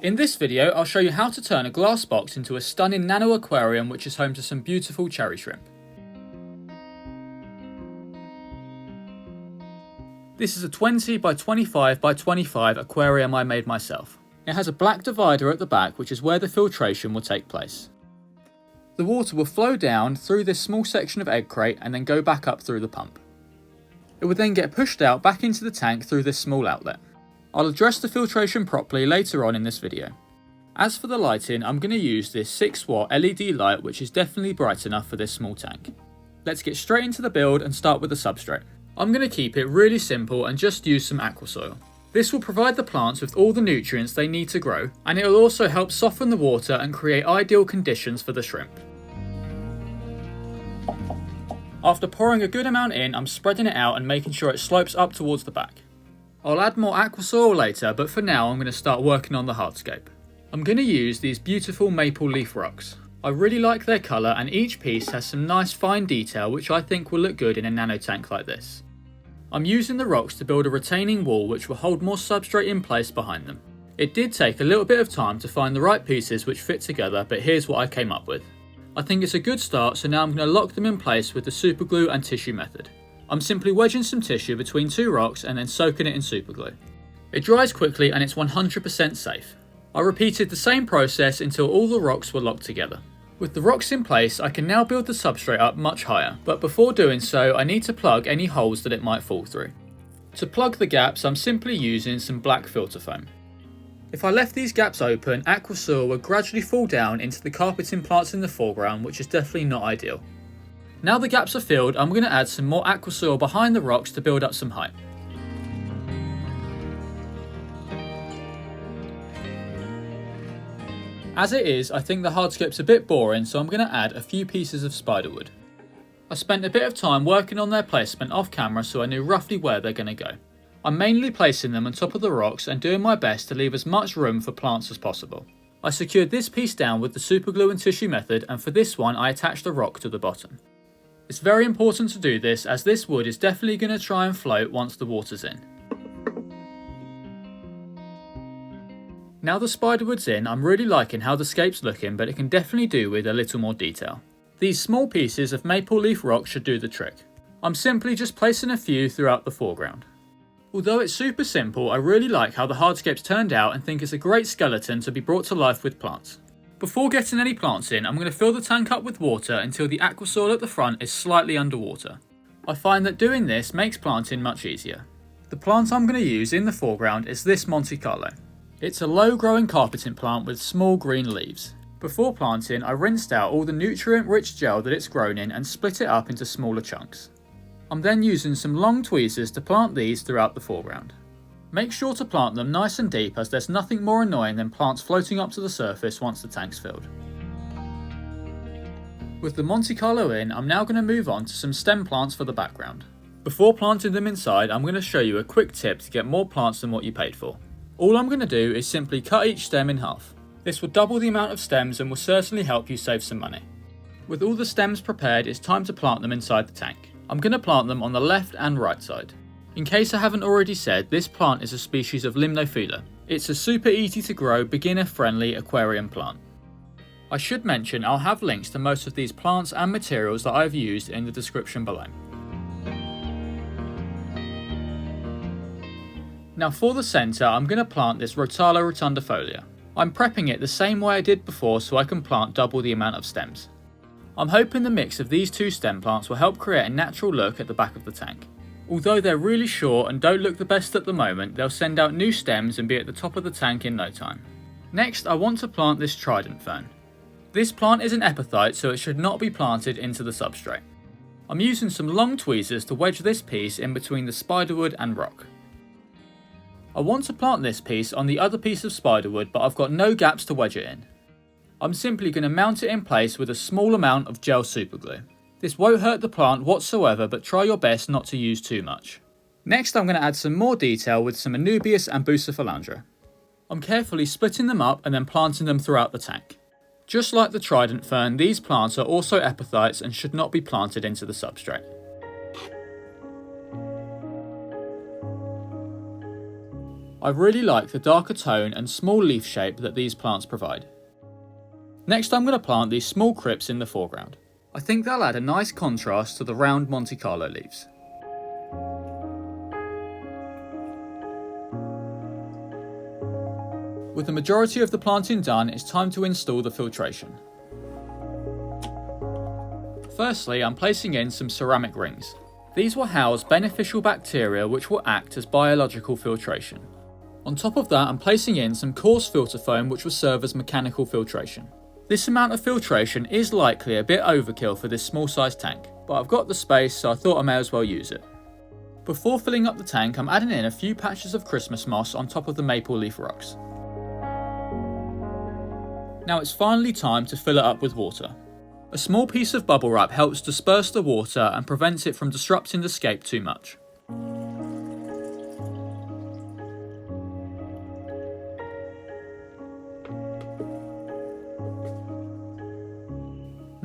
In this video, I'll show you how to turn a glass box into a stunning nano aquarium which is home to some beautiful cherry shrimp. This is a 20 by 25 by 25 aquarium I made myself. It has a black divider at the back, which is where the filtration will take place. The water will flow down through this small section of egg crate and then go back up through the pump. It will then get pushed out back into the tank through this small outlet. I'll address the filtration properly later on in this video. As for the lighting, I'm going to use this 6-watt LED light, which is definitely bright enough for this small tank. Let's get straight into the build and start with the substrate. I'm going to keep it really simple and just use some aqua soil. This will provide the plants with all the nutrients they need to grow, and it will also help soften the water and create ideal conditions for the shrimp. After pouring a good amount in, I'm spreading it out and making sure it slopes up towards the back. I'll add more aqua soil later, but for now I'm going to start working on the hardscape. I'm going to use these beautiful maple leaf rocks. I really like their colour, and each piece has some nice fine detail which I think will look good in a nano tank like this. I'm using the rocks to build a retaining wall which will hold more substrate in place behind them. It did take a little bit of time to find the right pieces which fit together, but here's what I came up with. I think it's a good start, so now I'm going to lock them in place with the super glue and tissue method. I'm simply wedging some tissue between two rocks and then soaking it in super glue. It dries quickly and it's 100% safe. I repeated the same process until all the rocks were locked together. With the rocks in place, I can now build the substrate up much higher, but before doing so I need to plug any holes that it might fall through. To plug the gaps, I'm simply using some black filter foam. If I left these gaps open, aqua soil would gradually fall down into the carpeting plants in the foreground, which is definitely not ideal. Now the gaps are filled, I'm going to add some more aqua soil behind the rocks to build up some height. As it is, I think the hardscape's a bit boring, so I'm going to add a few pieces of spiderwood. I spent a bit of time working on their placement off camera, so I knew roughly where they're going to go. I'm mainly placing them on top of the rocks and doing my best to leave as much room for plants as possible. I secured this piece down with the super glue and tissue method, and for this one I attached a rock to the bottom. It's very important to do this, as this wood is definitely going to try and float once the water's in. Now the spiderwood's in, I'm really liking how the scape's looking, but it can definitely do with a little more detail. These small pieces of maple leaf rock should do the trick. I'm simply just placing a few throughout the foreground. Although it's super simple, I really like how the hardscape's turned out and think it's a great skeleton to be brought to life with plants. Before getting any plants in, I'm going to fill the tank up with water until the aqua soil at the front is slightly underwater. I find that doing this makes planting much easier. The plant I'm going to use in the foreground is this Monte Carlo. It's a low growing carpeting plant with small green leaves. Before planting, I rinsed out all the nutrient rich gel that it's grown in and split it up into smaller chunks. I'm then using some long tweezers to plant these throughout the foreground. Make sure to plant them nice and deep, as there's nothing more annoying than plants floating up to the surface once the tank's filled. With the Monte Carlo in, I'm now going to move on to some stem plants for the background. Before planting them inside, I'm going to show you a quick tip to get more plants than what you paid for. All I'm going to do is simply cut each stem in half. This will double the amount of stems and will certainly help you save some money. With all the stems prepared, it's time to plant them inside the tank. I'm going to plant them on the left and right side. In case I haven't already said, this plant is a species of Limnophila. It's a super easy to grow, beginner friendly aquarium plant. I should mention I'll have links to most of these plants and materials that I've used in the description below. Now for the centre, I'm going to plant this Rotala rotundifolia. I'm prepping it the same way I did before so I can plant double the amount of stems. I'm hoping the mix of these two stem plants will help create a natural look at the back of the tank. Although they're really short and don't look the best at the moment, they'll send out new stems and be at the top of the tank in no time. Next, I want to plant this trident fern. This plant is an epiphyte, so it should not be planted into the substrate. I'm using some long tweezers to wedge this piece in between the spiderwood and rock. I want to plant this piece on the other piece of spiderwood, but I've got no gaps to wedge it in. I'm simply going to mount it in place with a small amount of gel superglue. This won't hurt the plant whatsoever, but try your best not to use too much. Next, I'm going to add some more detail with some Anubias and Bucephalandra. I'm carefully splitting them up and then planting them throughout the tank. Just like the trident fern, these plants are also epiphytes and should not be planted into the substrate. I really like the darker tone and small leaf shape that these plants provide. Next I'm going to plant these small crypts in the foreground. I think they'll add a nice contrast to the round Monte Carlo leaves. With the majority of the planting done, it's time to install the filtration. Firstly, I'm placing in some ceramic rings. These will house beneficial bacteria which will act as biological filtration. On top of that, I'm placing in some coarse filter foam which will serve as mechanical filtration. This amount of filtration is likely a bit overkill for this small sized tank, but I've got the space so I thought I may as well use it. Before filling up the tank, I'm adding in a few patches of Christmas moss on top of the maple leaf rocks. Now it's finally time to fill it up with water. A small piece of bubble wrap helps disperse the water and prevents it from disrupting the scape too much.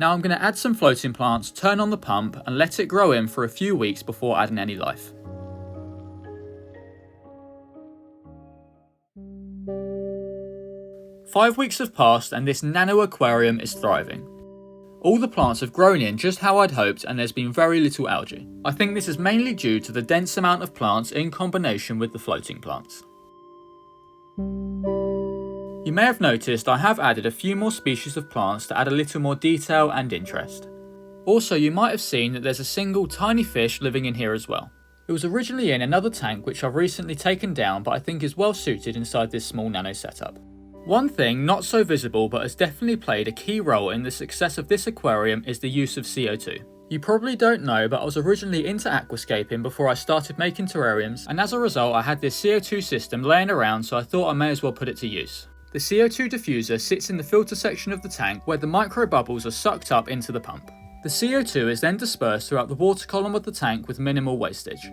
Now I'm going to add some floating plants, turn on the pump and let it grow in for a few weeks before adding any life. "5 weeks have passed and this Nano Aquarium is thriving. All the plants have grown in just how I'd hoped and there's been very little algae. I think this is mainly due to the dense amount of plants in combination with the floating plants. You may have noticed I have added a few more species of plants to add a little more detail and interest. Also, you might have seen that there's a single tiny fish living in here as well. It was originally in another tank which I've recently taken down but I think is well suited inside this small nano setup. One thing not so visible but has definitely played a key role in the success of this aquarium is the use of CO2. You probably don't know, but I was originally into aquascaping before I started making terrariums, and as a result I had this CO2 system laying around, so I thought I may as well put it to use. The CO2 diffuser sits in the filter section of the tank where the micro bubbles are sucked up into the pump. The CO2 is then dispersed throughout the water column of the tank with minimal wastage.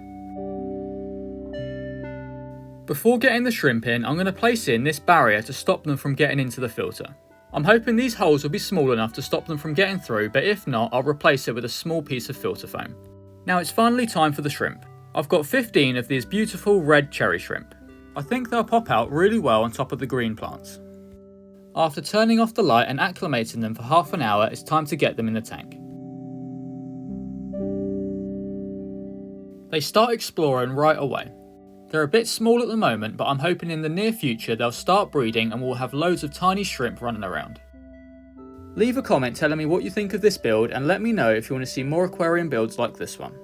Before getting the shrimp in, I'm going to place in this barrier to stop them from getting into the filter. I'm hoping these holes will be small enough to stop them from getting through, but if not, I'll replace it with a small piece of filter foam. Now it's finally time for the shrimp. I've got 15 of these beautiful red cherry shrimp. I think they'll pop out really well on top of the green plants. After turning off the light and acclimating them for half an hour, it's time to get them in the tank. They start exploring right away. They're a bit small at the moment, but I'm hoping in the near future they'll start breeding and we'll have loads of tiny shrimp running around. Leave a comment telling me what you think of this build and let me know if you want to see more aquarium builds like this one.